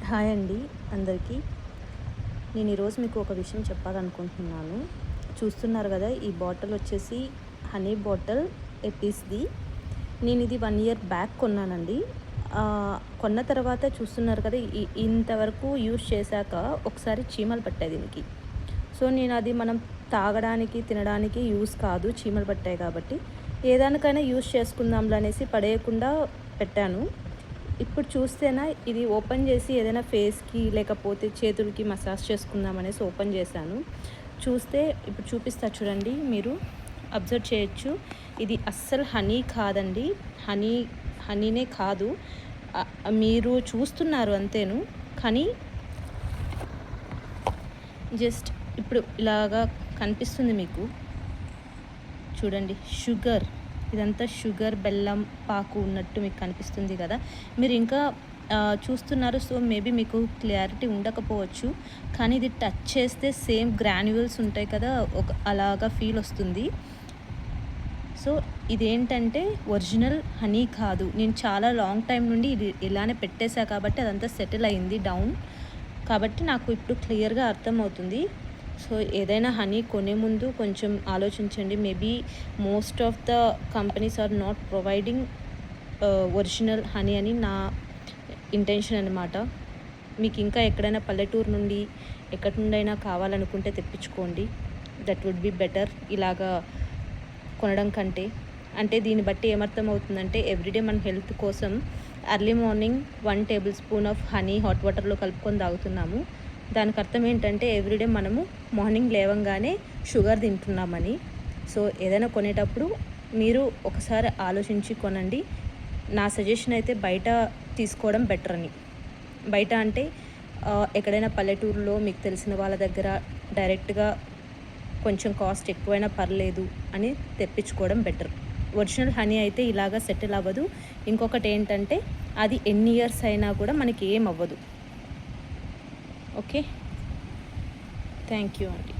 Hi అండి అందరికీ. నేను ఈరోజు మీకు ఒక విషయం చెప్పాలనుకుంటున్నాను. చూస్తున్నారు కదా, ఈ బాటిల్ వచ్చేసి హనీ బాటిల్ ఎపిస్ది. నేను ఇది 1 ఇయర్ బ్యాక్ కొన్నానండి. కొన్న తర్వాత చూస్తున్నారు కదా, ఇంతవరకు యూజ్ చేశాక ఒకసారి చీమలు పట్టాయి దీనికి. సో నేను అది మనం తాగడానికి తినడానికి యూజ్ కాదు, చీమలు పట్టాయి కాబట్టి ఏదానికైనా యూజ్ చేసుకుందాంలే అనేసి పడేయకుండా పెట్టాను. ఇప్పుడు చూస్తేనా ఇది ఓపెన్ చేసి ఏదైనా ఫేస్కి లేకపోతే చేతులకి మసాజ్ చేసుకుందాం అనేసి ఓపెన్ చేశాను. చూస్తే ఇప్పుడు చూపిస్తా చూడండి, మీరు అబ్జర్వ్ చేయొచ్చు. ఇది అస్సలు హనీ కాదండి, హనీనే కాదు. మీరు చూస్తున్నారు అంతేను, కానీ జస్ట్ ఇప్పుడు ఇలాగా కనిపిస్తుంది మీకు. చూడండి, షుగర్, ఇదంతా షుగర్, బెల్లం పాకు ఉన్నట్టు మీకు కనిపిస్తుంది కదా. మీరు ఇంకా చూస్తున్నారు, సో మేబీ మీకు క్లారిటీ ఉండకపోవచ్చు, కానీ ఇది టచ్ చేస్తే సేమ్ గ్రాన్యువల్స్ ఉంటాయి కదా, అలాగా ఫీల్ వస్తుంది. సో ఇదేంటంటే ఒరిజినల్ హనీ కాదు. నేను చాలా లాంగ్ టైం నుండి ఇది ఇలానే పెట్టేశా కాబట్టి అదంతా సెటిల్ అయింది డౌన్, కాబట్టి నాకు ఇప్పుడు క్లియర్గా అర్థమవుతుంది. సో ఏదైనా హనీ కొనే ముందు కొంచెం ఆలోచించండి. Maybe most of the companies are not providing original honey అని నా ఇంటెన్షన్ అనమాట. మీకు ఇంకా ఎక్కడైనా పల్లెటూరు నుండి ఎక్కడి నుండైనా కావాలనుకుంటే తెప్పించుకోండి, దట్ వుడ్ బి బెటర్ ఇలాగా కొనడం కంటే. అంటే దీన్ని బట్టి ఏమర్థం అవుతుందంటే, ఎవ్రీడే మన హెల్త్ కోసం early morning 1 table spoon of honey hot వాటర్లో కలుపుకొని తాగుతున్నాము. దానికి అర్థం ఏంటంటే ఎవ్రీడే మనము మార్నింగ్ లేవంగానే షుగర్ తింటున్నామని. సో ఏదైనా కొనేటప్పుడు మీరు ఒకసారి ఆలోచించి కొనండి. నా సజెషన్ అయితే బయట తీసుకోవడం బెటర్ అని. బయట అంటే ఎక్కడైనా పల్లెటూరులో మీకు తెలిసిన వాళ్ళ దగ్గర డైరెక్ట్గా కొంచెం కాస్ట్ ఎక్కువైనా పర్లేదు అని తెప్పించుకోవడం బెటర్. ఒరిజినల్ హనీ అయితే ఇలాగా సెటిల్ అవ్వదు. ఇంకొకటి ఏంటంటే అది ఎన్ని ఇయర్స్ అయినా కూడా మనకి ఏం అవ్వదు. ఓకే, థ్యాంక్ యూ అండి.